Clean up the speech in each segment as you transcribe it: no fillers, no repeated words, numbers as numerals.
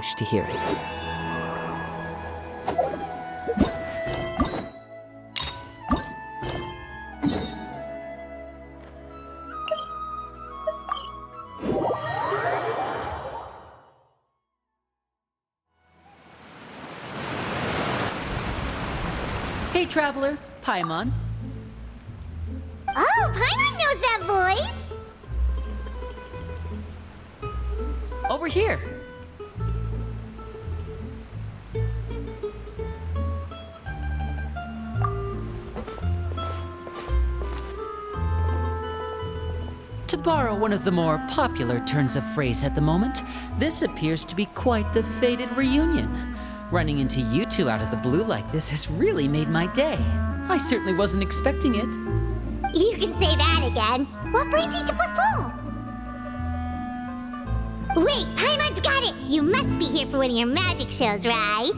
wish to hear it. Hey, traveler, Paimon. Oh, Paimon knows that voice! Over here. To borrow one of the more popular turns of phrase at the moment, this appears to be quite the fated reunion. Running into you two out of the blue like this has really made my day. I certainly wasn't expecting it. You can say that again. What brings you to Poisson? Wait, Paimon's got it! You must be here for one of your magic shows, right?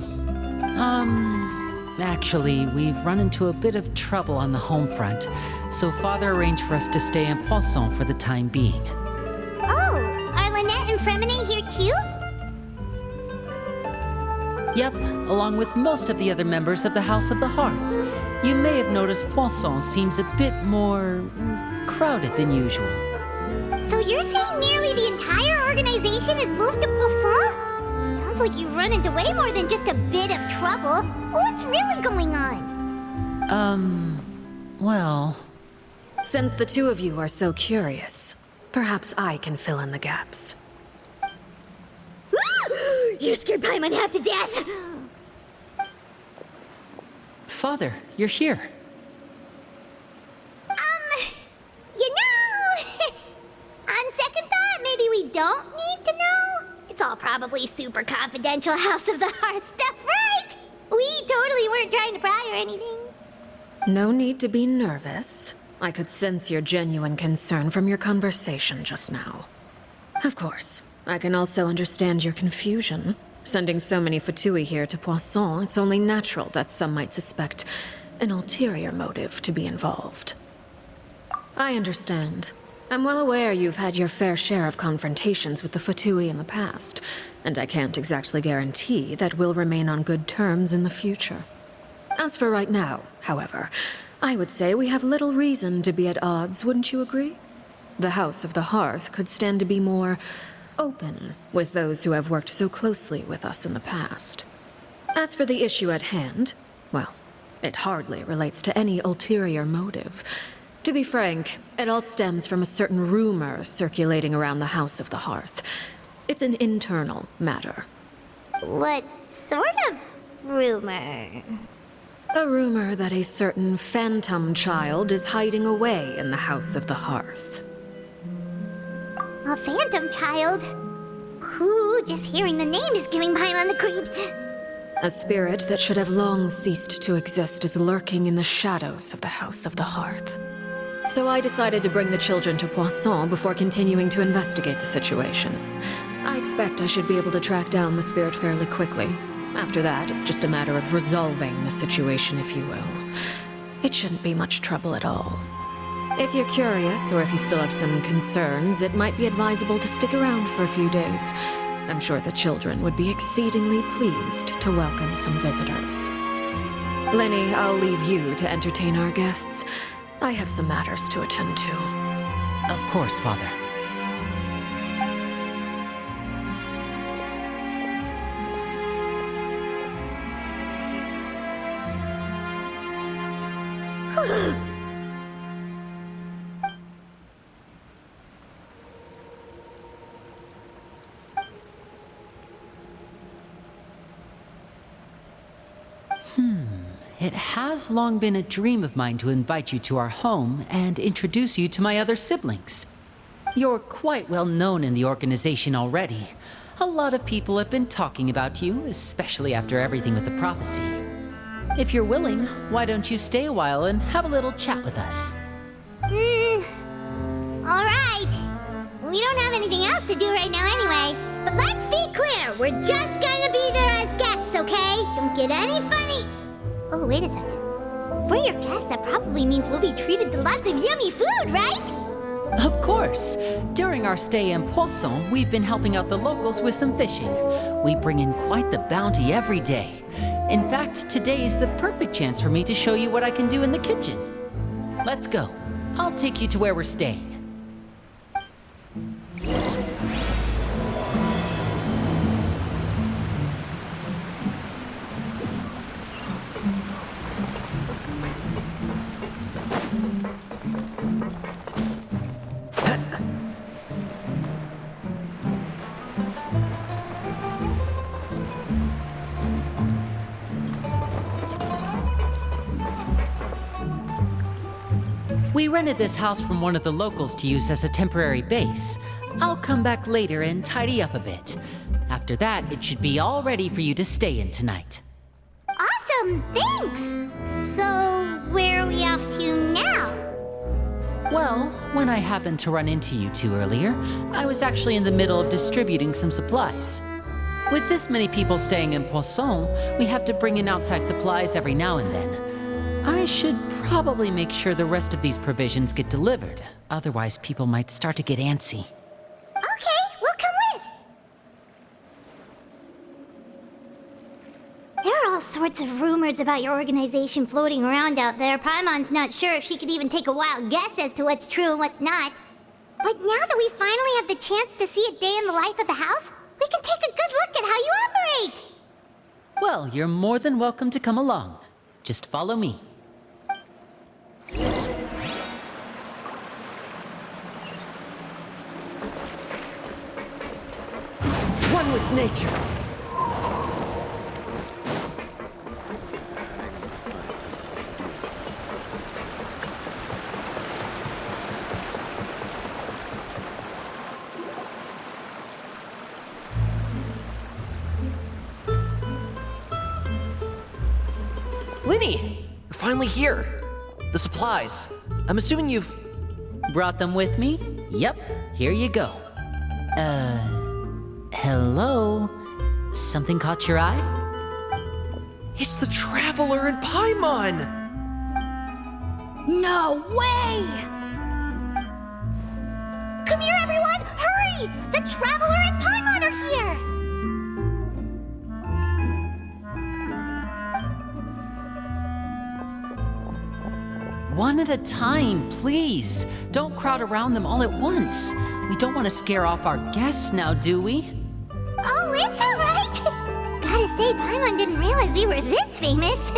Actually, we've run into a bit of trouble on the home front, so Father arranged for us to stay in Poisson for the time being. Oh, are Lynette and Fremine here too? Yep, along with most of the other members of the House of the Hearth. You may have noticed Poisson seems a bit more crowded than usual. So you're saying nearly the entire organization has moved to Poisson? Sounds like you've run into way more than just a bit of trouble. What's really going on? Well... Since the two of you are so curious, perhaps I can fill in the gaps. You scared Paimon half to death! Father, you're here. You know... on second thought, maybe we don't need to know. It's all probably super confidential House of the Hearth stuff, right? We totally weren't trying to pry or anything. No need to be nervous. I could sense your genuine concern from your conversation just now. Of course, I can also understand your confusion. Sending so many Fatui here to Poisson, it's only natural that some might suspect an ulterior motive to be involved. I understand. I'm well aware you've had your fair share of confrontations with the Fatui in the past, and I can't exactly guarantee that we'll remain on good terms in the future. As for right now, however, I would say we have little reason to be at odds, wouldn't you agree? The House of the Hearth could stand to be more open with those who have worked so closely with us in the past. As for the issue at hand, well, it hardly relates to any ulterior motive. To be frank, it all stems from a certain rumor circulating around the House of the Hearth. It's an internal matter. What sort of rumor? A rumor that a certain phantom child is hiding away in the House of the Hearth. A phantom child? Ooh, just hearing the name is giving Paimon the creeps. A spirit that should have long ceased to exist is lurking in the shadows of the House of the Hearth. So I decided to bring the children to Poisson before continuing to investigate the situation. I expect I should be able to track down the spirit fairly quickly. After that, it's just a matter of resolving the situation, if you will. It shouldn't be much trouble at all. If you're curious, or if you still have some concerns, it might be advisable to stick around for a few days. I'm sure the children would be exceedingly pleased to welcome some visitors. Lenny, I'll leave you to entertain our guests. I have some matters to attend to. Of course, Father. It has long been a dream of mine to invite you to our home and introduce you to my other siblings. You're quite well known in the organization already. A lot of people have been talking about you, especially after everything with the prophecy. If you're willing, why don't you stay a while and have a little chat with us? Alright. We don't have anything else to do right now anyway. But let's be clear, we're just gonna be there as guests, okay? Don't get any funny. Oh, wait a second. For your guests, that probably means we'll be treated to lots of yummy food, right? Of course. During our stay in Poisson, we've been helping out the locals with some fishing. We bring in quite the bounty every day. In fact, today is the perfect chance for me to show you what I can do in the kitchen. Let's go. I'll take you to where we're staying. We rented this house from one of the locals to use as a temporary base. I'll come back later and tidy up a bit. After that, it should be all ready for you to stay in tonight. Awesome, thanks! So, where are we off to now? Well, when I happened to run into you two earlier, I was actually in the middle of distributing some supplies. With this many people staying in Poisson, we have to bring in outside supplies every now and then. I should probably make sure the rest of these provisions get delivered. Otherwise, people might start to get antsy. Okay, we'll come with. There are all sorts of rumors about your organization floating around out there. Paimon's not sure if she could even take a wild guess as to what's true and what's not. But now that we finally have the chance to see a day in the life of the house, we can take a good look at how you operate. Well, you're more than welcome to come along. Just follow me. One with nature. Linny! You're finally here. The supplies. I'm assuming you've... Brought them with me? Yep, here you go. Hello? Something caught your eye? It's the Traveler in Paimon! No way! Come here, everyone! Hurry! The Traveler and Paimon are here! One at a time, please. Don't crowd around them all at once. We don't want to scare off our guests now, do we? Oh, it's all right. Gotta say, Paimon didn't realize we were this famous.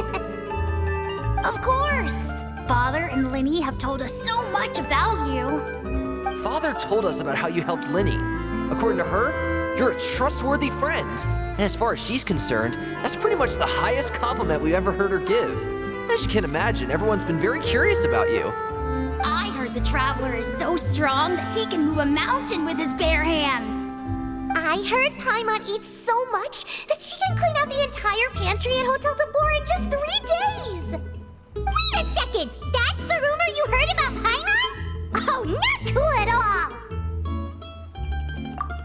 Of course. Father and Linny have told us so much about you. Father told us about how you helped Linny. According to her, you're a trustworthy friend. And as far as she's concerned, that's pretty much the highest compliment we've ever heard her give. As you can imagine, everyone's been very curious about you. I heard the Traveler is so strong that he can move a mountain with his bare hands. I heard Paimon eats so much that she can clean out the entire pantry at Hotel Tabor in just 3 days. Wait a second! That's the rumor you heard about Paimon? Oh, not cool at all!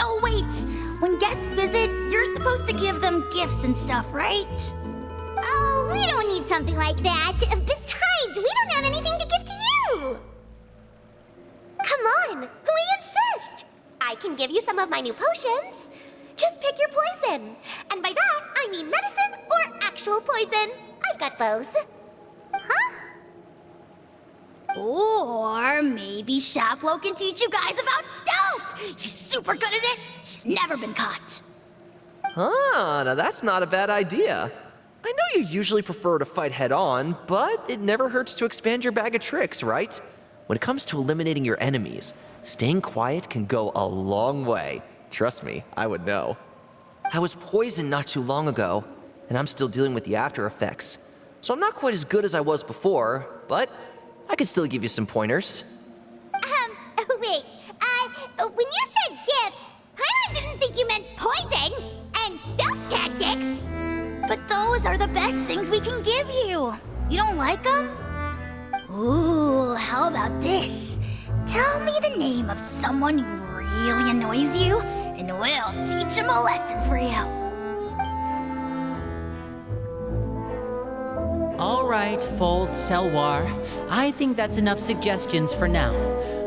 Oh, wait. When guests visit, you're supposed to give them gifts and stuff, right? Oh, we don't need something like that. Besides, we don't have anything to give to you. Come on, we insist. I can give you some of my new potions. Just pick your poison. And by that, I mean medicine or actual poison. I've got both. Huh? Or maybe Shaplo can teach you guys about stealth. He's super good at it. He's never been caught. Ah, now that's not a bad idea. I know you usually prefer to fight head-on, but it never hurts to expand your bag of tricks, right? When it comes to eliminating your enemies, staying quiet can go a long way. Trust me, I would know. I was poisoned not too long ago, and I'm still dealing with the after effects. So I'm not quite as good as I was before, but I can still give you some pointers. Wait, when you said gifts, Paimon didn't think you meant poison and stealth tactics. But those are the best things we can give you. You don't like them? Ooh, how about this? Tell me the name of someone who really annoys you, and we'll teach him a lesson for you. All right, Fold, Selwar. I think that's enough suggestions for now.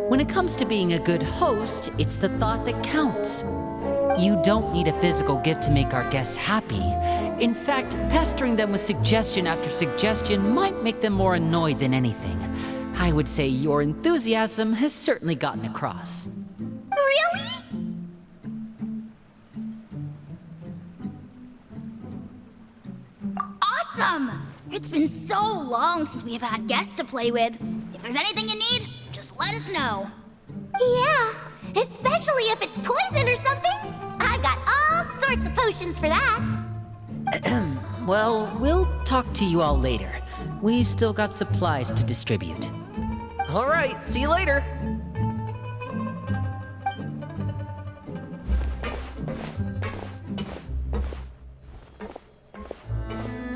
When it comes to being a good host, it's the thought that counts. You don't need a physical gift to make our guests happy. In fact, pestering them with suggestion after suggestion might make them more annoyed than anything. I would say your enthusiasm has certainly gotten across. Really? Awesome! It's been so long since we have had guests to play with. If there's anything you need, just let us know. Yeah, especially if it's poison or something. I've got all sorts of potions for that. Well, we'll talk to you all later. We've still got supplies to distribute. All right, see you later.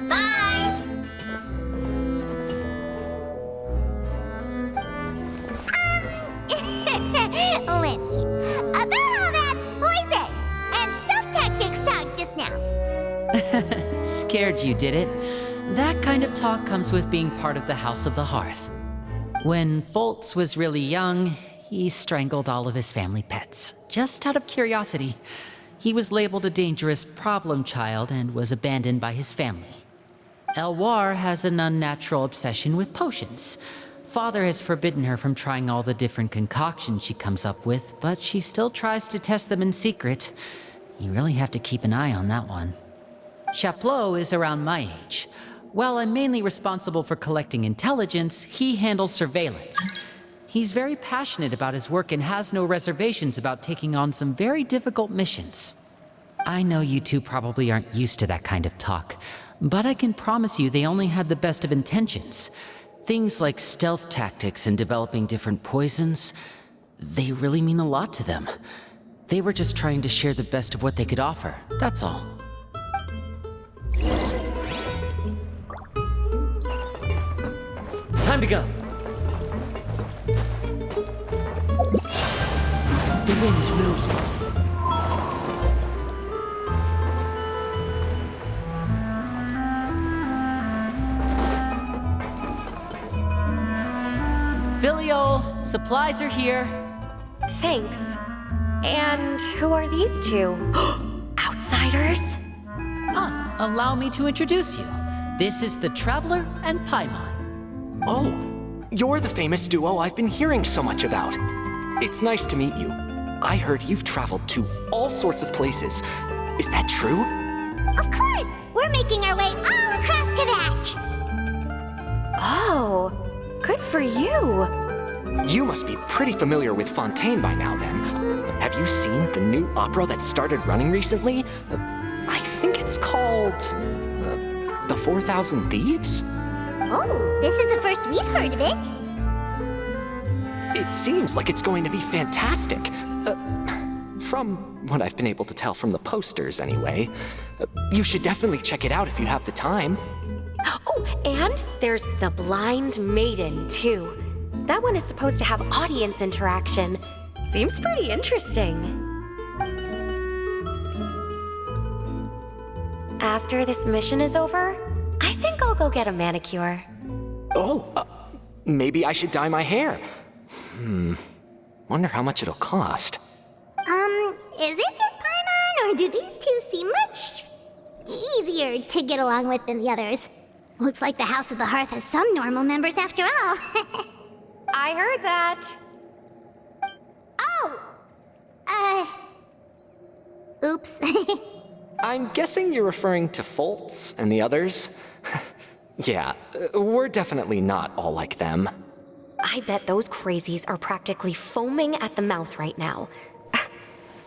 Bye! Lenny, about all that poison and stealth tactics talk just now. Scared you, did it? That kind of talk comes with being part of the House of the Hearth. When Foltz was really young, he strangled all of his family pets, just out of curiosity. He was labeled a dangerous problem child and was abandoned by his family. Elwar has an unnatural obsession with potions. Father has forbidden her from trying all the different concoctions she comes up with, but she still tries to test them in secret. You really have to keep an eye on that one. Chaplot is around my age. While I'm mainly responsible for collecting intelligence, he handles surveillance. He's very passionate about his work and has no reservations about taking on some very difficult missions. I know you two probably aren't used to that kind of talk, but I can promise you they only had the best of intentions. Things like stealth tactics and developing different poisons, they really mean a lot to them. They were just trying to share the best of what they could offer, that's all. Time to go. The wind knows me. Filial, supplies are here. Thanks. And who are these two? Outsiders? Allow me to introduce you. This is the Traveler and Paimon. Oh, you're the famous duo I've been hearing so much about. It's nice to meet you. I heard you've traveled to all sorts of places. Is that true? Of course! We're making our way all across to that! Oh, good for you. You must be pretty familiar with Fontaine by now, then. Have you seen the new opera that started running recently? I think it's called... The 4,000 Thieves? Oh, this is the first we've heard of it. It seems like it's going to be fantastic. From what I've been able to tell from the posters, anyway. You should definitely check it out if you have the time. Oh, and there's The Blind Maiden, too. That one is supposed to have audience interaction. Seems pretty interesting. After this mission is over, I think I'll go get a manicure. Oh, maybe I should dye my hair. Wonder how much it'll cost. Is it just Paimon, or do these two seem much easier to get along with than the others? Looks like the House of the Hearth has some normal members after all. I heard that. Oh! Oops. I'm guessing you're referring to Foltz and the others? Yeah, we're definitely not all like them. I bet those crazies are practically foaming at the mouth right now.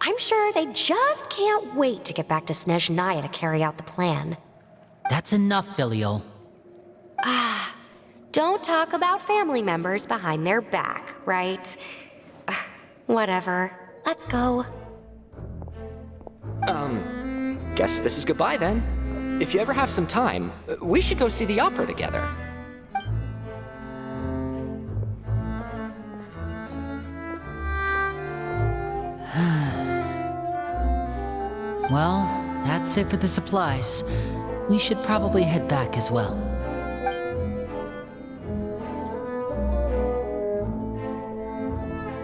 I'm sure they just can't wait to get back to Snezhnaya to carry out the plan. That's enough, Filial. Don't talk about family members behind their back, right? Whatever. Let's go. Guess this is goodbye then. If you ever have some time, we should go see the opera together. Well, that's it for the supplies. We should probably head back as well.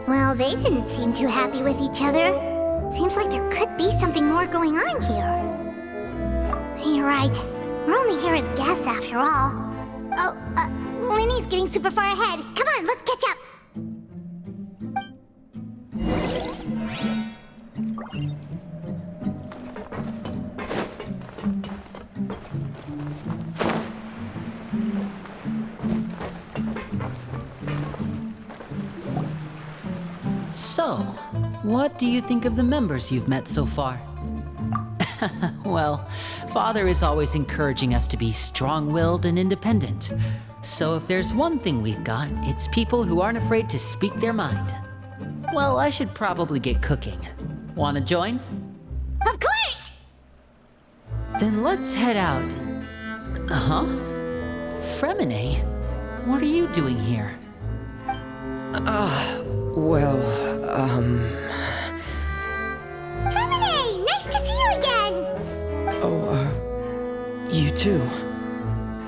Well, they didn't seem too happy with each other. Seems like there could be something more going on here. You're right. We're only here as guests after all. Oh, Linny's getting super far ahead. Come on, let's catch up. So, what do you think of the members you've met so far? Well, Father is always encouraging us to be strong-willed and independent. So if there's one thing we've got, it's people who aren't afraid to speak their mind. Well, I should probably get cooking. Wanna join? Of course! Then let's head out. Uh-huh. Fremine, what are you doing here? Well, Fremine, nice to see you again! you too.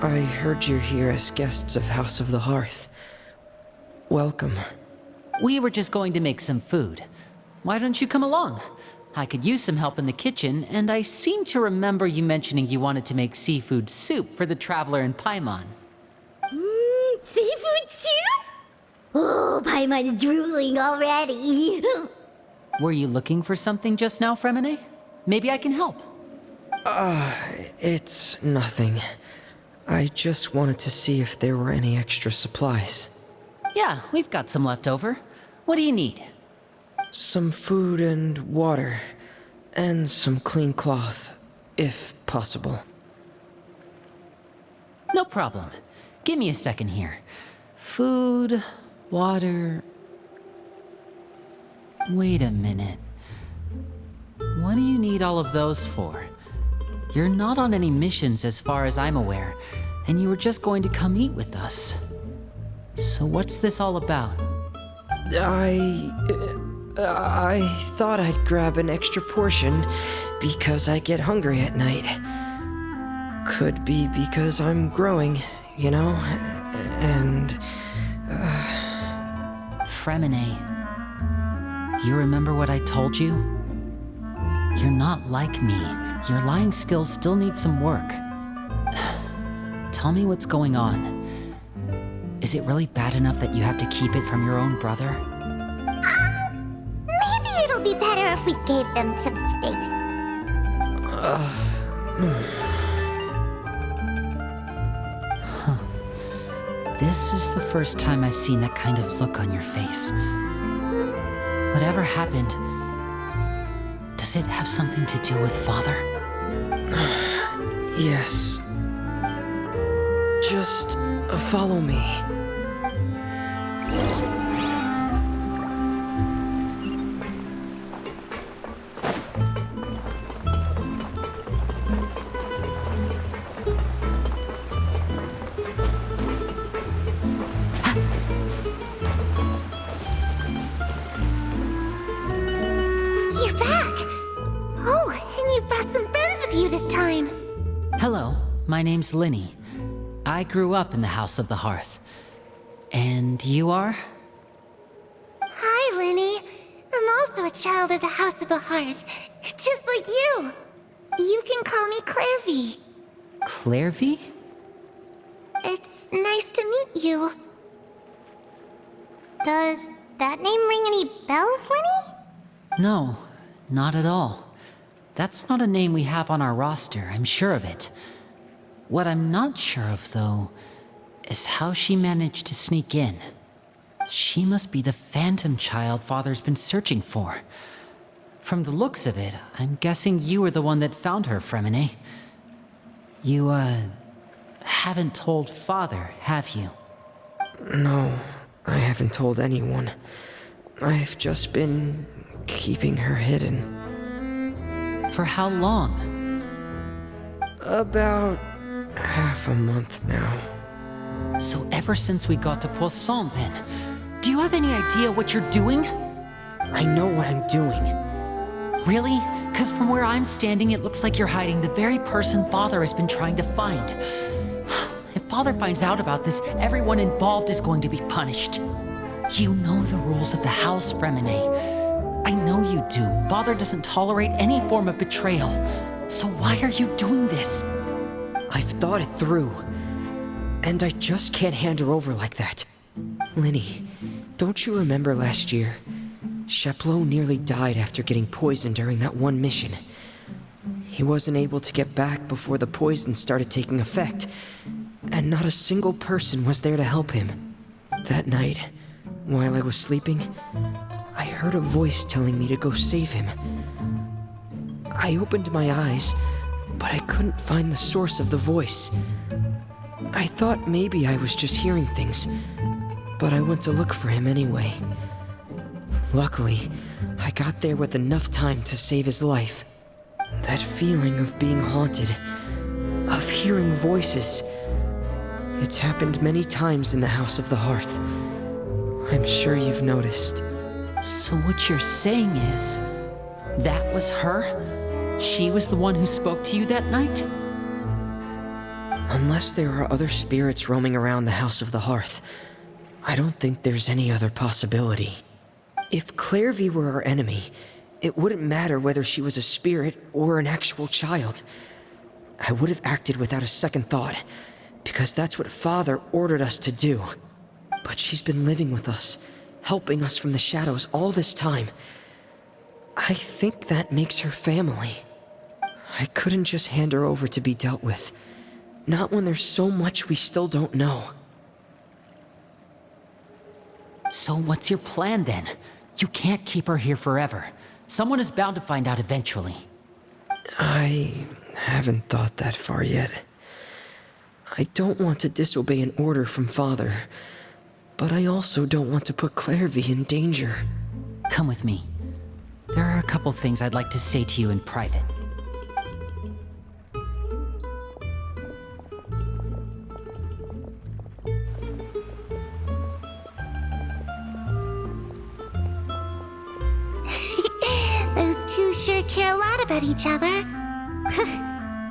I heard you're here as guests of House of the Hearth. Welcome. We were just going to make some food. Why don't you come along? I could use some help in the kitchen, and I seem to remember you mentioning you wanted to make seafood soup for the traveler in Paimon. Seafood soup? Oh, Paimon's drooling already. Were you looking for something just now, Fremine? Maybe I can help. It's nothing. I just wanted to see if there were any extra supplies. Yeah, we've got some left over. What do you need? Some food and water, and some clean cloth, if possible. No problem. Give me a second here. Food, water... Wait a minute. What do you need all of those for? You're not on any missions as far as I'm aware, and you were just going to come eat with us. So what's this all about? I thought I'd grab an extra portion because I get hungry at night. Could be because I'm growing, you know, and... Fremine, you remember what I told you? You're not like me. Your lying skills still need some work. Tell me what's going on. Is it really bad enough that you have to keep it from your own brother? Maybe it'll be better if we gave them some space. This is the first time I've seen that kind of look on your face. Whatever happened, does it have something to do with Father? Yes. Just follow me. You're back! Oh, and you've brought some friends with you this time. Hello, my name's Linny. I grew up in the House of the Hearth. And you are? Hi, Linny. I'm also a child of the House of the Hearth, just like you. You can call me Clairvy. Clairvy? It's nice to meet you. Does that name ring any bells, Linny? No, not at all. That's not a name we have on our roster, I'm sure of it. What I'm not sure of, though, is how she managed to sneak in. She must be the phantom child Father's been searching for. From the looks of it, I'm guessing you were the one that found her, Fremine. You, haven't told Father, have you? No, I haven't told anyone. I've just been keeping her hidden. For how long? About half a month now. So ever since we got to Poisson, then, do you have any idea what you're doing? I know what I'm doing. Really? Because from where I'm standing, it looks like you're hiding the very person Father has been trying to find. If Father finds out about this, everyone involved is going to be punished. You know the rules of the house, Fremine. I know you do. Father doesn't tolerate any form of betrayal. So why are you doing this? I've thought it through. And I just can't hand her over like that. Linny, don't you remember last year? Sheplo nearly died after getting poisoned during that one mission. He wasn't able to get back before the poison started taking effect, and not a single person was there to help him. That night, while I was sleeping, I heard a voice telling me to go save him. I opened my eyes, but I couldn't find the source of the voice. I thought maybe I was just hearing things, but I went to look for him anyway. Luckily, I got there with enough time to save his life. That feeling of being haunted, of hearing voices, it's happened many times in the House of the Hearth. I'm sure you've noticed. So what you're saying is, that was her? She was the one who spoke to you that night? Unless there are other spirits roaming around the House of the Hearth, I don't think there's any other possibility. If Clairvy were our enemy, it wouldn't matter whether she was a spirit or an actual child. I would have acted without a second thought, because that's what Father ordered us to do. But she's been living with us, helping us from the shadows all this time. I think that makes her family. I couldn't just hand her over to be dealt with. Not when there's so much we still don't know. So what's your plan then? You can't keep her here forever. Someone is bound to find out eventually. I haven't thought that far yet. I don't want to disobey an order from Father, but I also don't want to put Clairvy in danger. Come with me. There are a couple things I'd like to say to you in private. Those two sure care a lot about each other.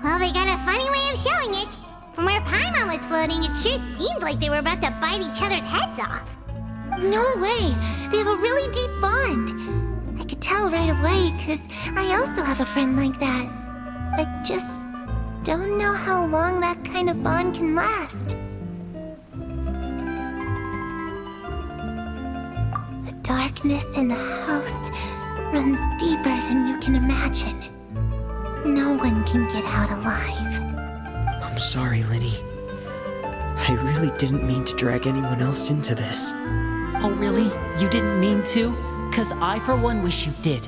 Well, they got a funny way of showing it. From where Paimon was floating, it sure seemed like they were about to bite each other's heads off. No way! They have a really deep bond. I could tell right away, because I also have a friend like that. I just don't know how long that kind of bond can last. The darkness in the house runs deeper than you can imagine. No one can get out alive. I'm sorry, Linny. I really didn't mean to drag anyone else into this. Oh really? You didn't mean to? 'Cause I for one wish you did.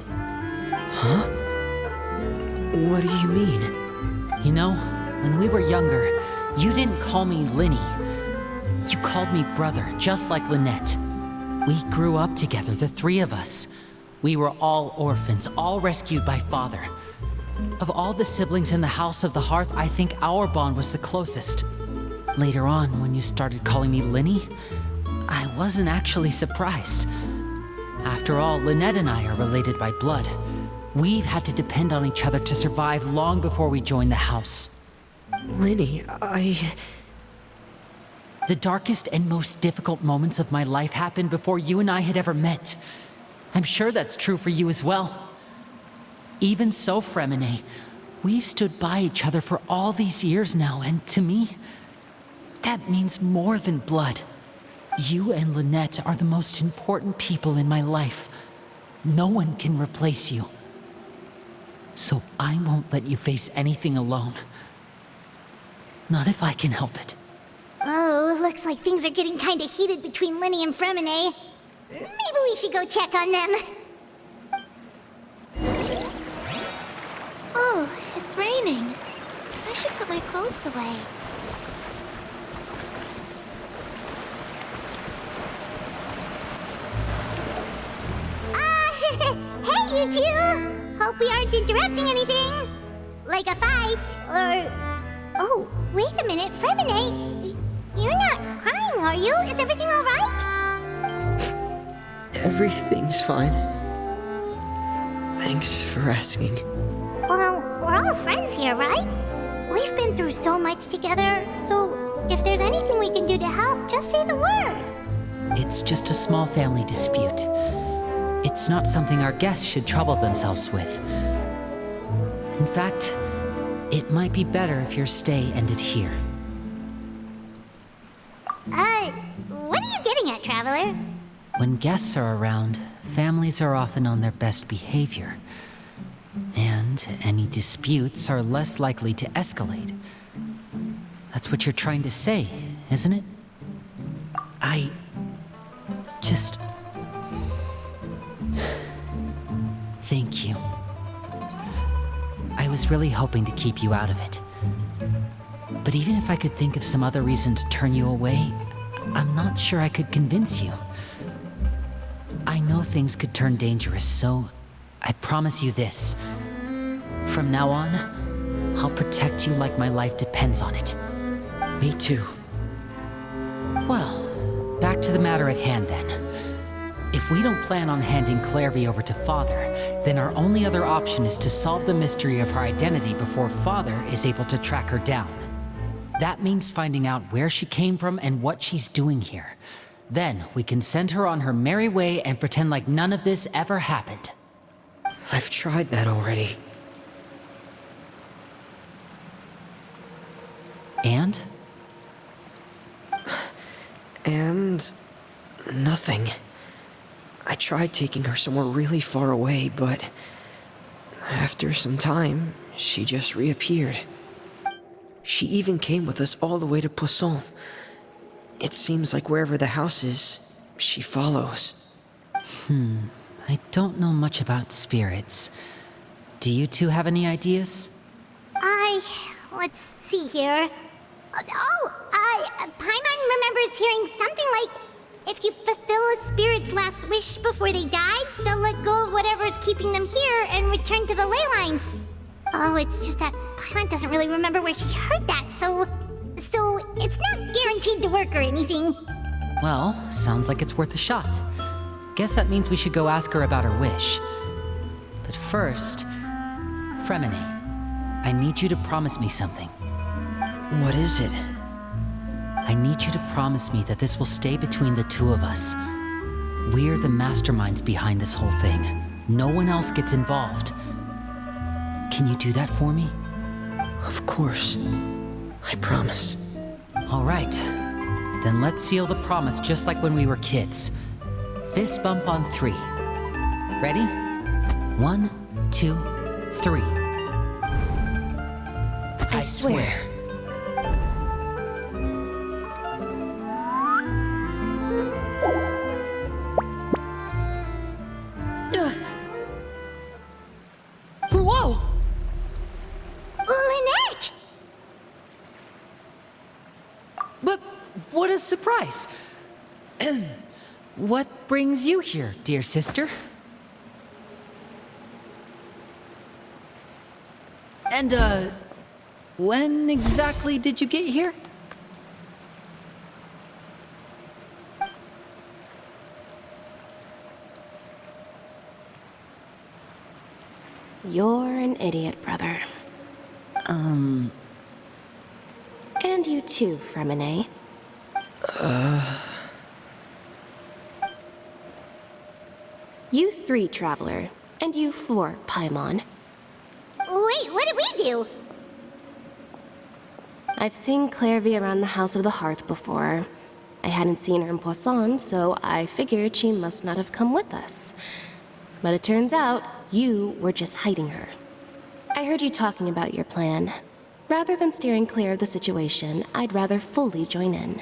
Huh? What do you mean? You know, when we were younger, you didn't call me Linny. You called me brother, just like Lynette. We grew up together, the three of us. We were all orphans, all rescued by Father. Of all the siblings in the House of the Hearth, I think our bond was the closest. Later on, when you started calling me Linny, I wasn't actually surprised. After all, Lynette and I are related by blood. We've had to depend on each other to survive long before we joined the house. Linny, The darkest and most difficult moments of my life happened before you and I had ever met. I'm sure that's true for you as well. Even so, Fremine, we've stood by each other for all these years now, and to me, that means more than blood. You and Lynette are the most important people in my life. No one can replace you. So I won't let you face anything alone. Not if I can help it. Oh, looks like things are getting kinda heated between Linny and Fremine. Maybe we should go check on them. Oh, it's raining. I should put my clothes away. Hey, you two! Hope we aren't interrupting anything. Like a fight, or... Oh, wait a minute, Fremine. You're not crying, are you? Is everything all right? everything's fine. Thanks for asking. Well, we're all friends here, right? We've been through so much together, so if there's anything we can do to help, just say the word. It's just a small family dispute. It's not something our guests should trouble themselves with. In fact, it might be better if your stay ended here. What are you getting at, Traveler? When guests are around, families are often on their best behavior. And any disputes are less likely to escalate. That's what you're trying to say, isn't it? I just... Thank you. I was really hoping to keep you out of it. But even if I could think of some other reason to turn you away, I'm not sure I could convince you. I know things could turn dangerous, so I promise you this. From now on, I'll protect you like my life depends on it. Me too. Well, back to the matter at hand then. If we don't plan on handing Clairvy over to Father, then our only other option is to solve the mystery of her identity before Father is able to track her down. That means finding out where she came from and what she's doing here. Then we can send her on her merry way and pretend like none of this ever happened. I've tried that already. And? And... nothing. I tried taking her somewhere really far away, but... after some time, she just reappeared. She even came with us all the way to Poisson. It seems like wherever the house is, she follows. I don't know much about spirits. Do you two have any ideas? Let's see here. Paimon remembers hearing something like, if you fulfill a spirit's last wish before they die, they'll let go of whatever's keeping them here and return to the ley lines. Oh, it's just that Paimon doesn't really remember where she heard that, so it's not guaranteed to work or anything. Well, sounds like it's worth a shot. Guess that means we should go ask her about her wish. But first, Fremine, I need you to promise me something. What is it? I need you to promise me that this will stay between the two of us. We're the masterminds behind this whole thing. No one else gets involved. Can you do that for me? Of course. I promise. All right. Then let's seal the promise just like when we were kids. Fist bump on 3. Ready? 1, 2, 3. I swear. Whoa! Lynette! But what a surprise! What brings you here, dear sister? And, when exactly did you get here? You're an idiot, brother. And you too, Fremine. You 3, Traveler. And you 4, Paimon. Wait, what did we do? I've seen Clairvy around the House of the Hearth before. I hadn't seen her in Poisson, so I figured she must not have come with us. But it turns out, you were just hiding her. I heard you talking about your plan. Rather than steering clear of the situation, I'd rather fully join in.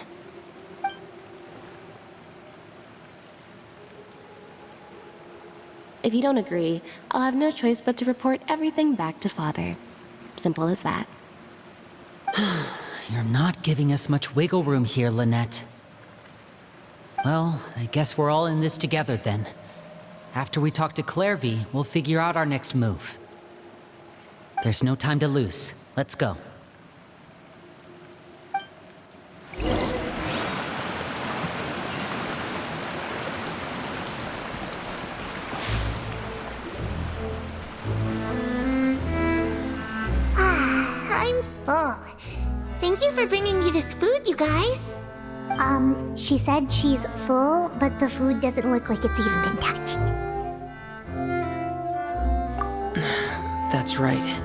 If you don't agree, I'll have no choice but to report everything back to Father. Simple as that. You're not giving us much wiggle room here, Lynette. Well, I guess we're all in this together then. After we talk to Clairvy, we'll figure out our next move. There's no time to lose. Let's go. I'm full. Thank you for bringing me this food, you guys. She said she's full, but the food doesn't look like it's even been touched. That's right.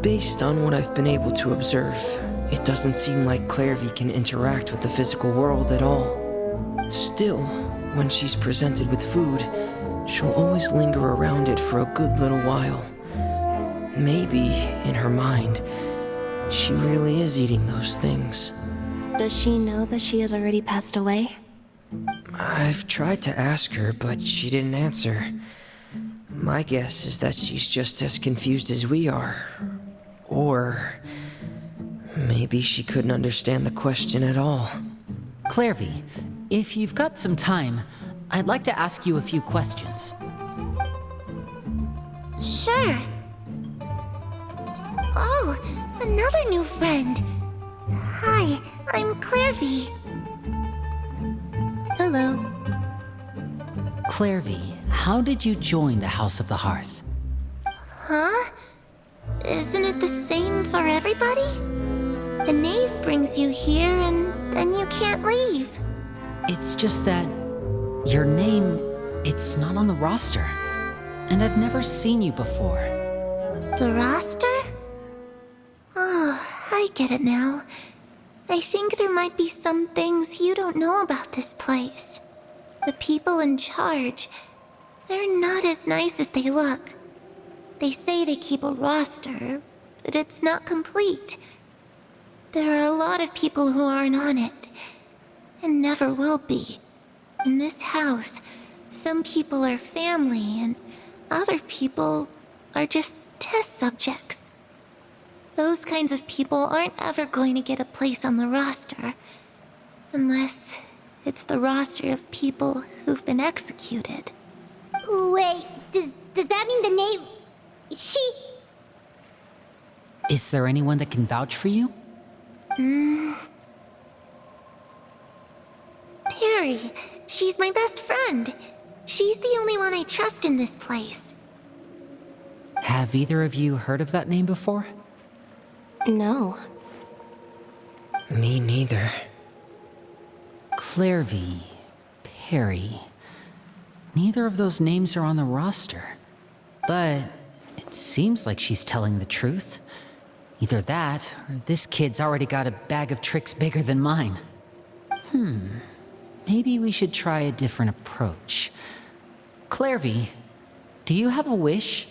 Based on what I've been able to observe, it doesn't seem like Clairvy can interact with the physical world at all. Still, when she's presented with food, she'll always linger around it for a good little while. Maybe, in her mind, she really is eating those things. Does she know that she has already passed away? I've tried to ask her, but she didn't answer. My guess is that she's just as confused as we are. Or maybe she couldn't understand the question at all. Clairvy, if you've got some time, I'd like to ask you a few questions. Sure. Oh, another new friend. Hi, I'm Clairvy. Hello. Clairvy, how did you join the House of the Hearth? Huh? Isn't it the same for everybody? The knave brings you here and then you can't leave. It's just that your name, it's not on the roster. And I've never seen you before. The roster? Oh, I get it now. I think there might be some things you don't know about this place. The people in charge, they're not as nice as they look. They say they keep a roster, but it's not complete. There are a lot of people who aren't on it, and never will be. In this house, some people are family, and other people are just test subjects. Those kinds of people aren't ever going to get a place on the roster, unless it's the roster of people who've been executed. Wait, does that mean the knave... She... Is there anyone that can vouch for you? Perry. She's my best friend. She's the only one I trust in this place. Have either of you heard of that name before? No. Me neither. Clairvy, Perry. Neither of those names are on the roster. But it seems like she's telling the truth. Either that, or this kid's already got a bag of tricks bigger than mine. Maybe we should try a different approach. Clairvy, do you have a wish?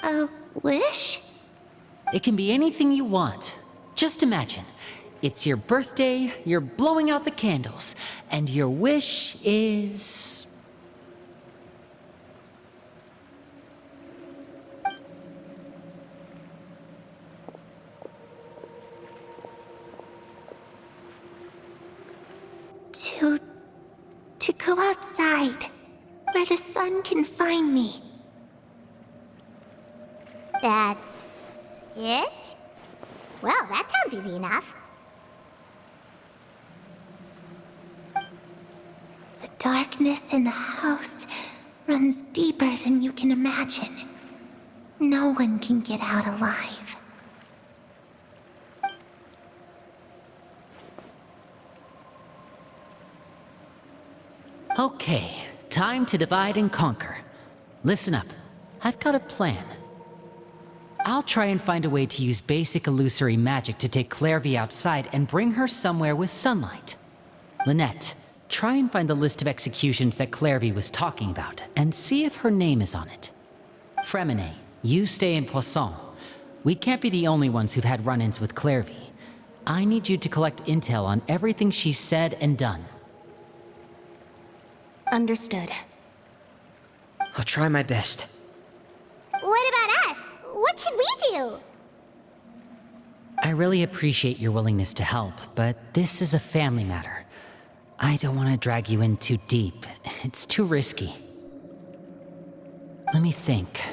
A wish? It can be anything you want. Just imagine. It's your birthday, you're blowing out the candles, and your wish is... To go outside, where the sun can find me. That's it? Well, that sounds easy enough. The darkness in the house runs deeper than you can imagine. No one can get out alive. Okay, time to divide and conquer. Listen up, I've got a plan. I'll try and find a way to use basic illusory magic to take Clairvy outside and bring her somewhere with sunlight. Lynette, try and find the list of executions that Clairvy was talking about, and see if her name is on it. Fremine, you stay in Poisson. We can't be the only ones who've had run-ins with Clairvy. I need you to collect intel on everything she's said and done. Understood. I'll try my best. What about us? What should we do? I really appreciate your willingness to help, but this is a family matter. I don't want to drag you in too deep. It's too risky. Let me think.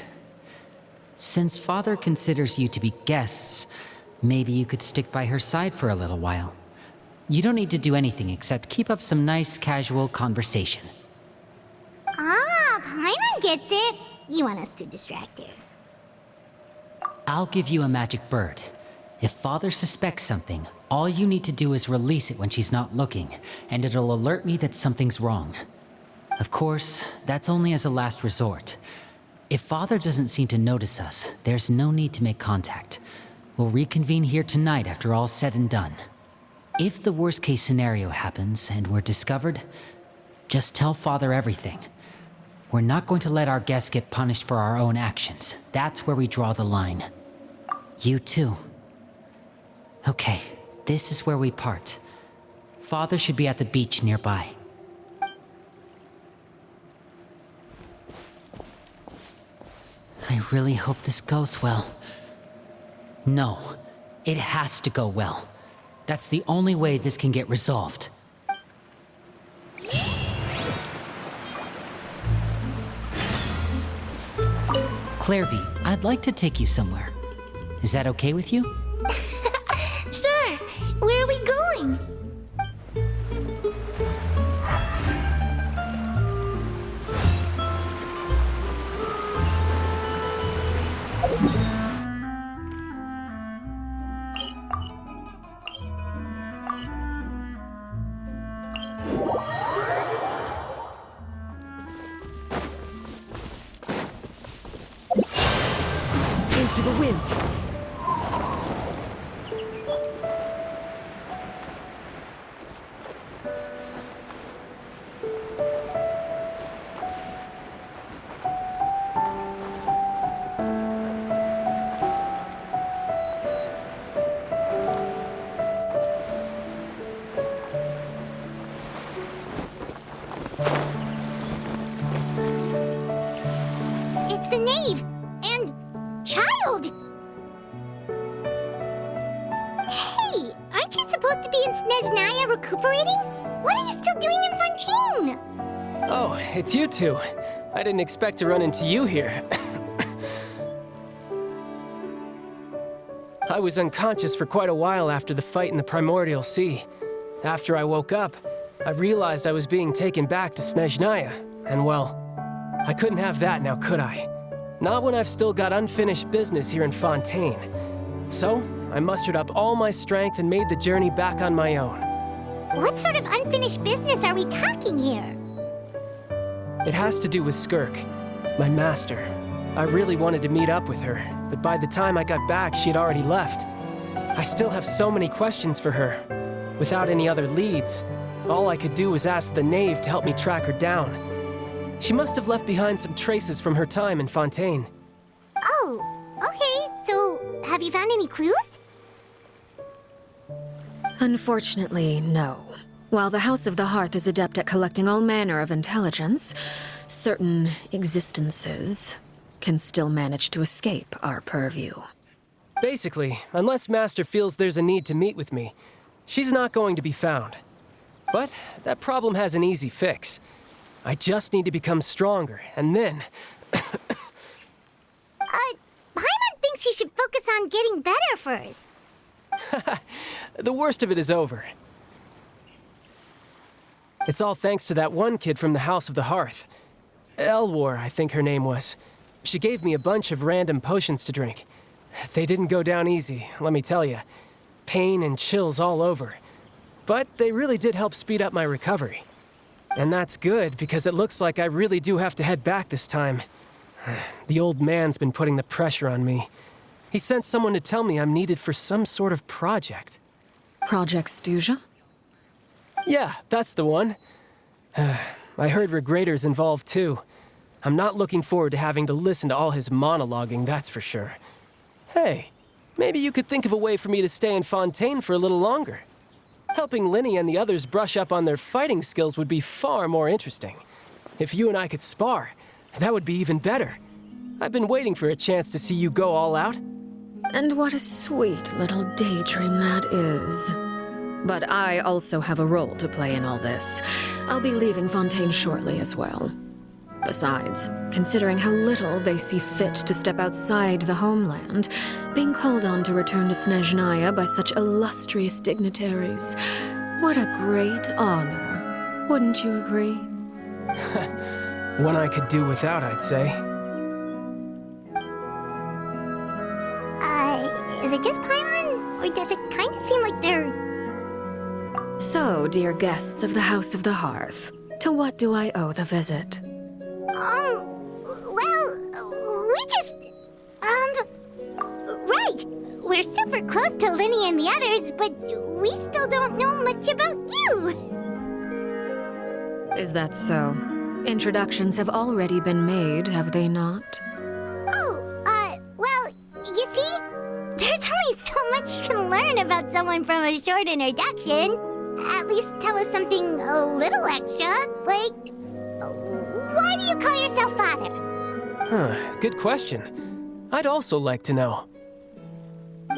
Since Father considers you to be guests, maybe you could stick by her side for a little while. You don't need to do anything except keep up some nice, casual conversation. Ah, Paimon gets it. You want us to distract her. I'll give you a magic bird. If Father suspects something, all you need to do is release it when she's not looking, and it'll alert me that something's wrong. Of course, that's only as a last resort. If Father doesn't seem to notice us, there's no need to make contact. We'll reconvene here tonight after all's said and done. If the worst case scenario happens and we're discovered, just tell Father everything. We're not going to let our guests get punished for our own actions. That's where we draw the line. You too. Okay, this is where we part. Father should be at the beach nearby. I really hope this goes well. No, it has to go well. That's the only way this can get resolved. Clairvy, I'd like to take you somewhere. Is that okay with you? Sure. Where are we going? Into the wind. It's the knave and child. Hey, aren't you supposed to be in Snezhnaya recuperating? What are you still doing in Fontaine? Oh, it's you two. I didn't expect to run into you here. I was unconscious for quite a while after the fight in the Primordial Sea. After I woke up, I realized I was being taken back to Snezhnaya, and well, I couldn't have that now, could I? Not when I've still got unfinished business here in Fontaine. So, I mustered up all my strength and made the journey back on my own. What sort of unfinished business are we talking here? It has to do with Skirk, my master. I really wanted to meet up with her, but by the time I got back, she had already left. I still have so many questions for her. Without any other leads, all I could do was ask the knave to help me track her down. She must have left behind some traces from her time in Fontaine. Oh, okay, so have you found any clues? Unfortunately, no. While the House of the Hearth is adept at collecting all manner of intelligence, certain existences can still manage to escape our purview. Basically, unless Master feels there's a need to meet with me, she's not going to be found. But that problem has an easy fix. I just need to become stronger, and then... Paimon thinks you should focus on getting better first. The worst of it is over. It's all thanks to that one kid from the House of the Hearth. Elwar, I think her name was. She gave me a bunch of random potions to drink. They didn't go down easy, let me tell you. Pain and chills all over. But they really did help speed up my recovery. And that's good, because it looks like I really do have to head back this time. The old man's been putting the pressure on me. He sent someone to tell me I'm needed for some sort of project. Project Stuja? Yeah, that's the one. I heard Regrader's involved too. I'm not looking forward to having to listen to all his monologuing, that's for sure. Hey, maybe you could think of a way for me to stay in Fontaine for a little longer. Helping Linny and the others brush up on their fighting skills would be far more interesting. If you and I could spar, that would be even better. I've been waiting for a chance to see you go all out. And what a sweet little daydream that is. But I also have a role to play in all this. I'll be leaving Fontaine shortly as well. Besides, considering how little they see fit to step outside the homeland, being called on to return to Snezhnaya by such illustrious dignitaries, what a great honor. Wouldn't you agree? One I could do without, I'd say. Is it just Paimon? Or does it kind of seem like they're... So, dear guests of the House of the Hearth, to what do I owe the visit? We just... Right! We're super close to Linny and the others, but we still don't know much about you! Is that so? Introductions have already been made, have they not? You see? There's only so much you can learn about someone from a short introduction. At least tell us something a little extra, like... Why do you call yourself father? Good question. I'd also like to know.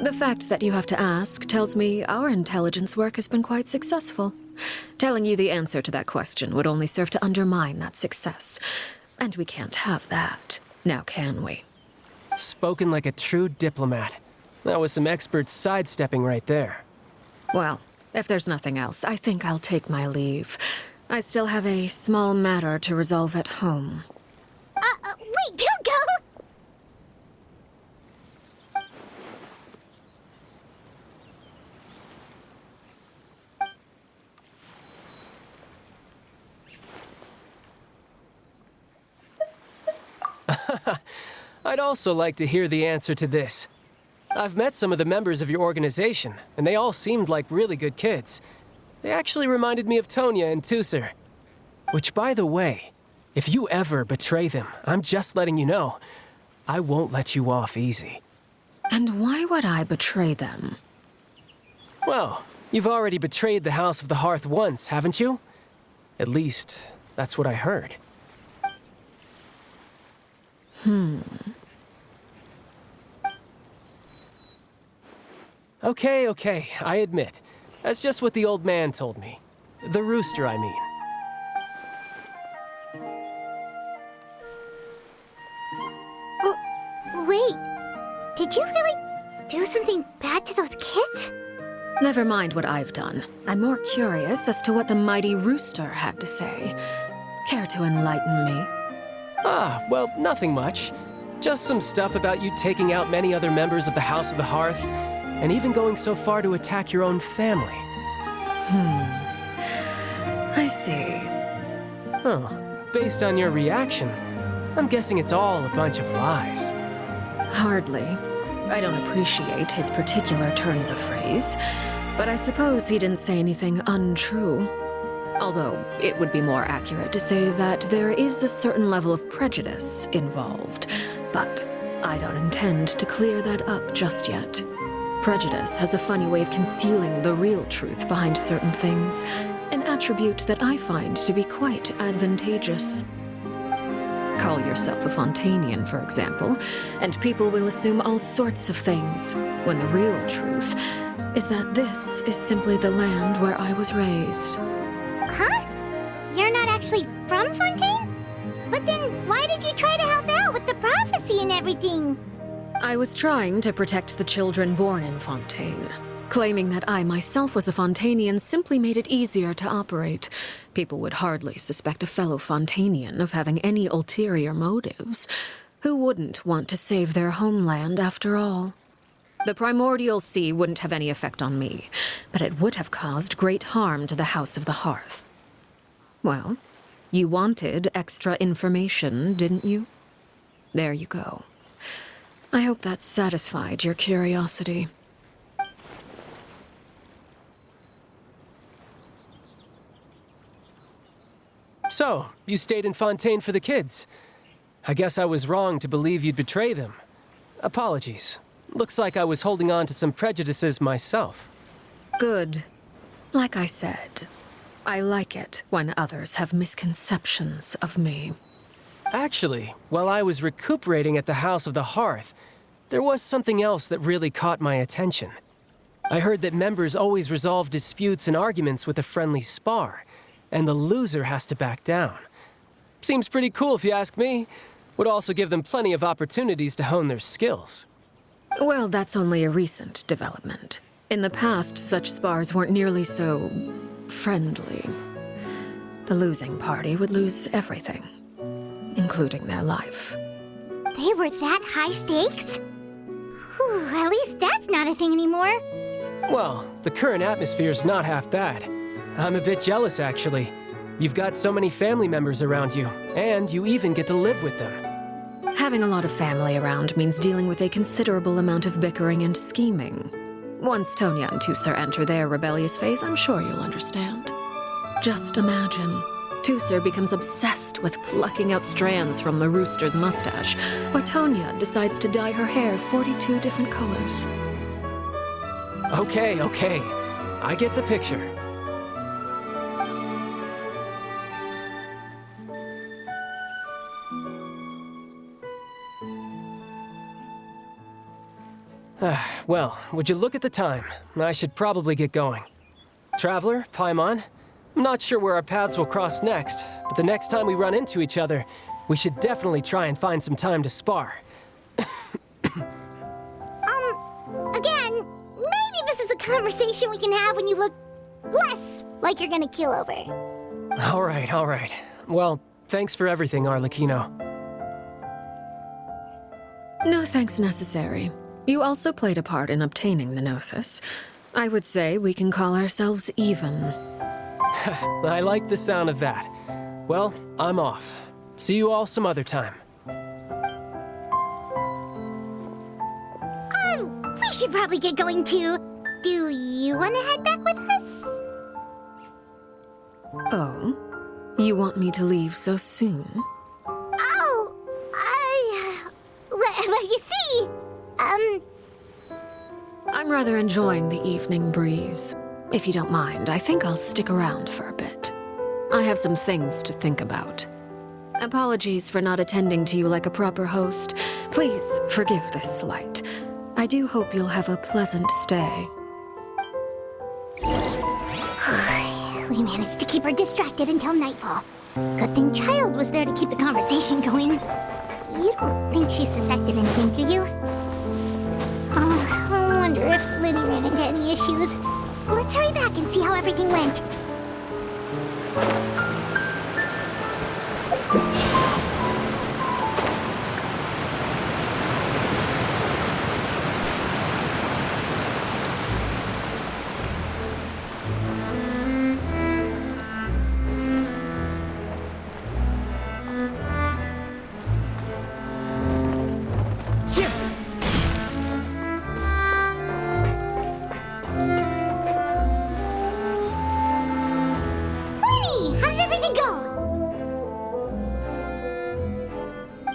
The fact that you have to ask tells me our intelligence work has been quite successful. Telling you the answer to that question would only serve to undermine that success. And we can't have that, now can we? Spoken like a true diplomat. That was some expert sidestepping right there. Well, if there's nothing else, I think I'll take my leave. I still have a small matter to resolve at home. Wait, don't go! I'd also like to hear the answer to this. I've met some of the members of your organization, and they all seemed like really good kids. They actually reminded me of Tonya and Tusser. Which, by the way, if you ever betray them, I'm just letting you know, I won't let you off easy. And why would I betray them? Well, you've already betrayed the House of the Hearth once, haven't you? At least, that's what I heard. Okay, I admit. That's just what the old man told me. The rooster, I mean. Wait, did you really do something bad to those kids? Never mind what I've done. I'm more curious as to what the mighty rooster had to say. Care to enlighten me? Well, nothing much. Just some stuff about you taking out many other members of the House of the Hearth, and even going so far to attack your own family. I see. Based on your reaction, I'm guessing it's all a bunch of lies. Hardly. I don't appreciate his particular turns of phrase, but I suppose he didn't say anything untrue. Although, it would be more accurate to say that there is a certain level of prejudice involved, but I don't intend to clear that up just yet. Prejudice has a funny way of concealing the real truth behind certain things, an attribute that I find to be quite advantageous. Call yourself a Fontanian, for example, and people will assume all sorts of things, when the real truth is that this is simply the land where I was raised. Huh? You're not actually from Fontaine? But then why did you try to help out with the prophecy and everything? I was trying to protect the children born in Fontaine. Claiming that I myself was a Fontanian simply made it easier to operate. People would hardly suspect a fellow Fontanian of having any ulterior motives. Who wouldn't want to save their homeland after all? The primordial sea wouldn't have any effect on me, but it would have caused great harm to the House of the Hearth. Well, you wanted extra information, didn't you? There you go. I hope that satisfied your curiosity. So, you stayed in Fontaine for the kids. I guess I was wrong to believe you'd betray them. Apologies. Looks like I was holding on to some prejudices myself. Good. Like I said, I like it when others have misconceptions of me. Actually, while I was recuperating at the House of the Hearth, there was something else that really caught my attention. I heard that members always resolve disputes and arguments with a friendly spar, and the loser has to back down. Seems pretty cool if you ask me. Would also give them plenty of opportunities to hone their skills. Well, that's only a recent development. In the past, such spars weren't nearly so friendly. The losing party would lose everything, including their life. They were that high stakes? Whew, at least that's not a thing anymore. Well, the current atmosphere's not half bad. I'm a bit jealous, actually. You've got so many family members around you, and you even get to live with them. Having a lot of family around means dealing with a considerable amount of bickering and scheming. Once Tonya and Tusser enter their rebellious phase, I'm sure you'll understand. Just imagine. Tusser becomes obsessed with plucking out strands from the rooster's mustache, while Tonya decides to dye her hair 42 different colors. Okay. I get the picture. Well, would you look at the time? I should probably get going. Traveler, Paimon, I'm not sure where our paths will cross next, but the next time we run into each other, we should definitely try and find some time to spar. Again, maybe this is a conversation we can have when you look less like you're gonna kill over. All right. Well, thanks for everything, Arlecchino. No thanks necessary. You also played a part in obtaining the Gnosis. I would say we can call ourselves even. I like the sound of that. Well, I'm off. See you all some other time. We should probably get going too. Do you want to head back with us? Oh? You want me to leave so soon? Oh, well, you see, I'm rather enjoying the evening breeze. If you don't mind, I think I'll stick around for a bit. I have some things to think about. Apologies for not attending to you like a proper host. Please forgive this slight. I do hope you'll have a pleasant stay. We managed to keep her distracted until nightfall. Good thing Child was there to keep the conversation going. You don't think she suspected anything, do you? Oh, I wonder if Liddy ran into any issues. Let's hurry back and see how everything went.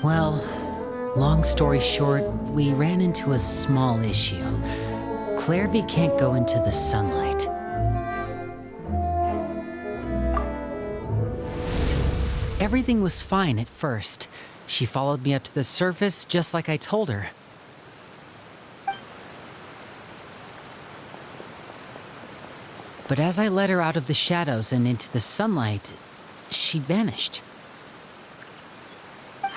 Well, long story short, we ran into a small issue. Clairvy can't go into the sunlight. Everything was fine at first. She followed me up to the surface just like I told her. But as I led her out of the shadows and into the sunlight, she vanished.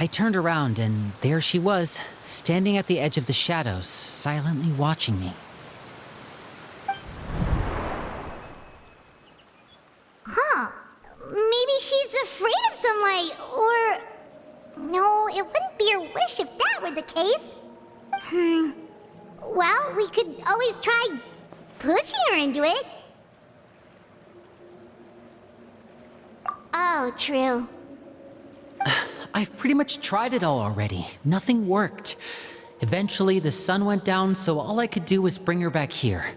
I turned around and there she was, standing at the edge of the shadows, silently watching me. Huh. Maybe she's afraid of sunlight, or... No, it wouldn't be her wish if that were the case. Well, we could always try pushing her into it. Oh, true. I've pretty much tried it all already. Nothing worked. Eventually, the sun went down, so all I could do was bring her back here.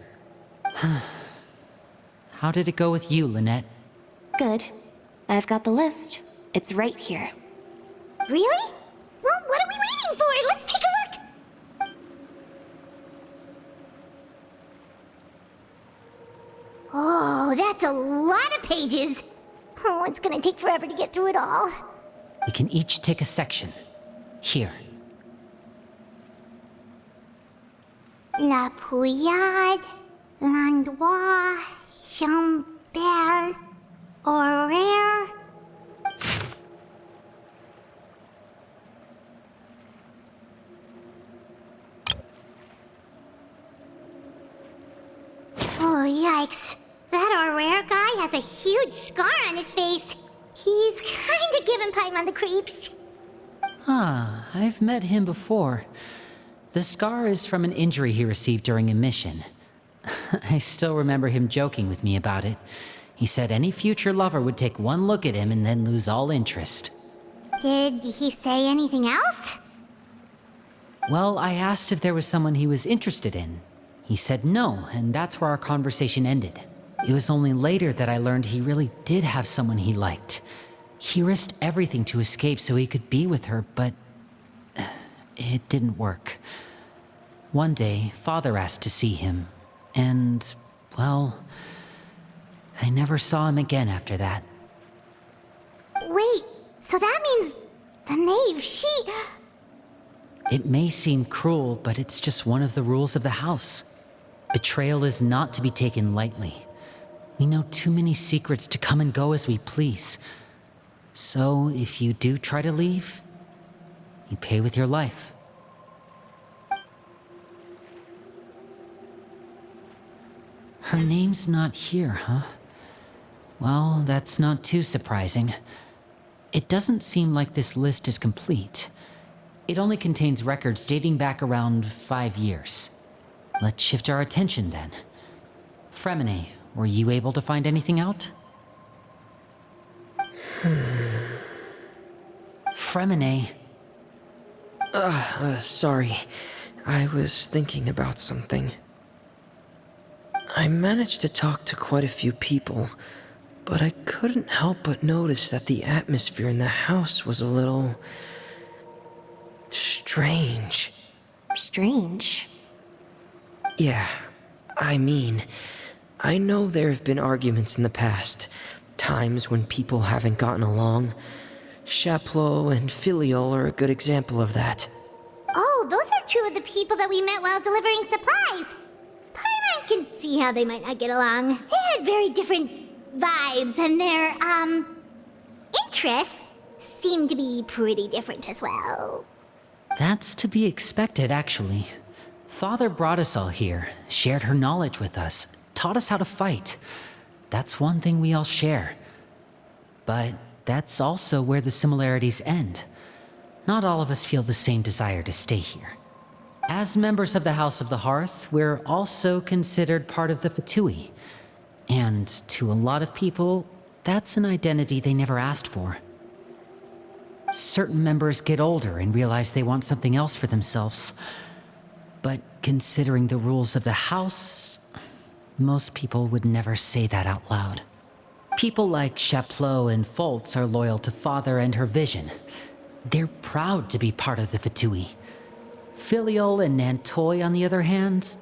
How did it go with you, Lynette? Good. I've got the list. It's right here. Really? Well, what are we waiting for? Let's take a look! Oh, that's a lot of pages. Oh, it's gonna take forever to get through it all. We can each take a section. Here. La Pouillade, l'endroit, Chambel, horaire. Oh, yikes. That horaire guy has a huge scar on his face. He's kinda giving Paimon the creeps. I've met him before. The scar is from an injury he received during a mission. I still remember him joking with me about it. He said any future lover would take one look at him and then lose all interest. Did he say anything else? Well, I asked if there was someone he was interested in. He said no, and that's where our conversation ended. It was only later that I learned he really did have someone he liked. He risked everything to escape so he could be with her, but it didn't work. One day, Father asked to see him, and, well, I never saw him again after that. Wait, so that means the knave, It may seem cruel, but it's just one of the rules of the house. Betrayal is not to be taken lightly. We know too many secrets to come and go as we please. So, if you do try to leave, you pay with your life. Her name's not here, huh? Well, that's not too surprising. It doesn't seem like this list is complete. It only contains records dating back around 5 years. Let's shift our attention then. Fremine, were you able to find anything out? Fremine. Sorry. I was thinking about something. I managed to talk to quite a few people, but I couldn't help but notice that the atmosphere in the house was a little strange. Strange. Yeah, I know there have been arguments in the past, times when people haven't gotten along. Chaplot and Filial are a good example of that. Oh, those are two of the people that we met while delivering supplies. Paimon can see how they might not get along. They had very different vibes, and their, interests seem to be pretty different as well. That's to be expected, actually. Father brought us all here, shared her knowledge with us, taught us how to fight. That's one thing we all share. But that's also where the similarities end. Not all of us feel the same desire to stay here. As members of the House of the Hearth, we're also considered part of the Fatui. And to a lot of people, that's an identity they never asked for. Certain members get older and realize they want something else for themselves. But considering the rules of the house, most people would never say that out loud. People like Chaplot and Foltz are loyal to Father and her vision. They're proud to be part of the Fatui. Filial and Nantoy, on the other hand,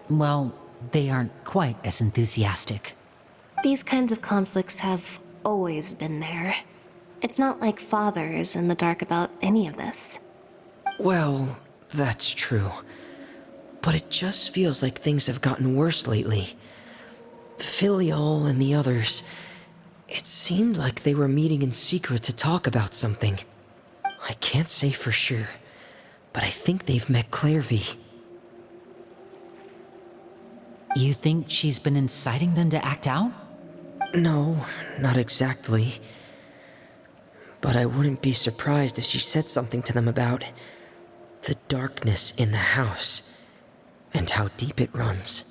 well, they aren't quite as enthusiastic. These kinds of conflicts have always been there. It's not like Father is in the dark about any of this. Well, that's true. But it just feels like things have gotten worse lately. Filial and the others, it seemed like they were meeting in secret to talk about something. I can't say for sure, but I think they've met Clairvy. You think she's been inciting them to act out? No, not exactly. But I wouldn't be surprised if she said something to them about the darkness in the house and how deep it runs.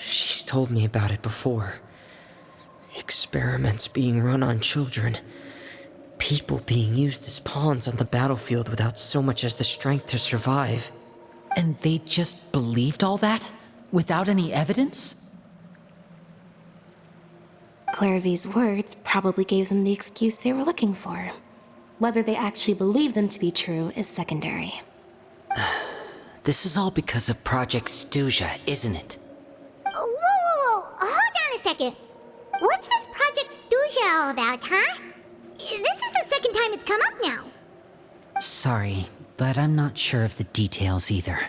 She's told me about it before. Experiments being run on children. People being used as pawns on the battlefield without so much as the strength to survive. And they just believed all that? Without any evidence? Clairvy's words probably gave them the excuse they were looking for. Whether they actually believe them to be true is secondary. This is all because of Project Stuja, isn't it? Whoa. Hold on a second. What's this Project Stuja all about, huh? This is the second time it's come up now. Sorry, but I'm not sure of the details either.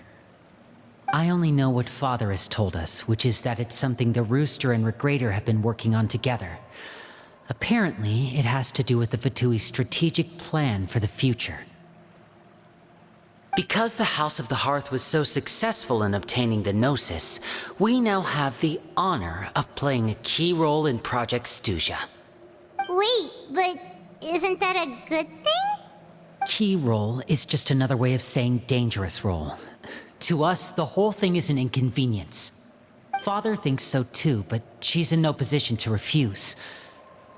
I only know what Father has told us, which is that it's something the Rooster and Regrader have been working on together. Apparently, it has to do with the Fatui's strategic plan for the future. Because the House of the Hearth was so successful in obtaining the Gnosis, we now have the honor of playing a key role in Project Stuja. Wait, but isn't that a good thing? Key role is just another way of saying dangerous role. To us, the whole thing is an inconvenience. Father thinks so too, but she's in no position to refuse.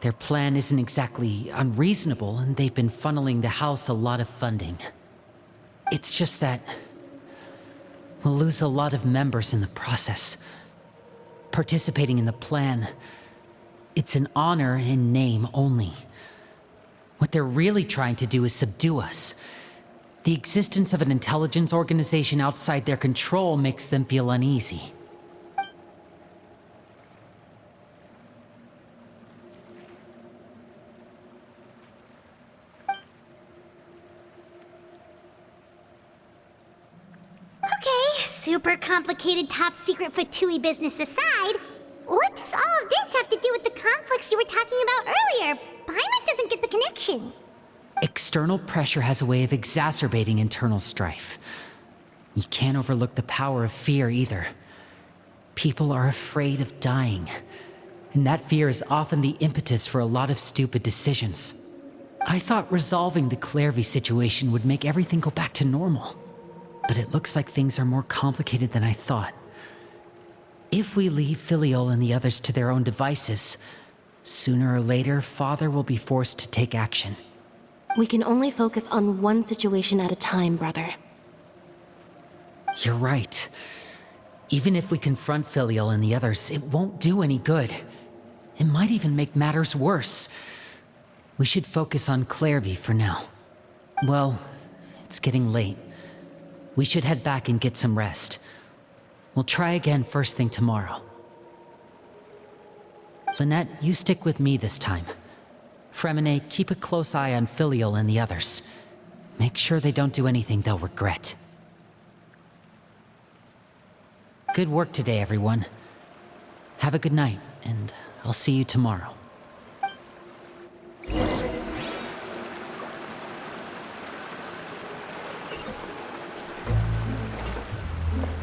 Their plan isn't exactly unreasonable, and they've been funneling the house a lot of funding. It's just that we'll lose a lot of members in the process. Participating in the plan, it's an honor in name only. What they're really trying to do is subdue us. The existence of an intelligence organization outside their control makes them feel uneasy. Okay, super complicated top secret Fatui business aside, what does all of this have to do with the conflicts you were talking about earlier? Paimon doesn't get the connection. External pressure has a way of exacerbating internal strife. You can't overlook the power of fear either. People are afraid of dying, and that fear is often the impetus for a lot of stupid decisions. I thought resolving the Clairvy situation would make everything go back to normal, but it looks like things are more complicated than I thought. If we leave Filiol and the others to their own devices, sooner or later, Father will be forced to take action. We can only focus on one situation at a time, brother. You're right. Even if we confront Filiol and the others, it won't do any good. It might even make matters worse. We should focus on Clairvy for now. Well, it's getting late. We should head back and get some rest. We'll try again first thing tomorrow. Lynette, you stick with me this time. Fremine, keep a close eye on Filiol and the others. Make sure they don't do anything they'll regret. Good work today, everyone. Have a good night, and I'll see you tomorrow.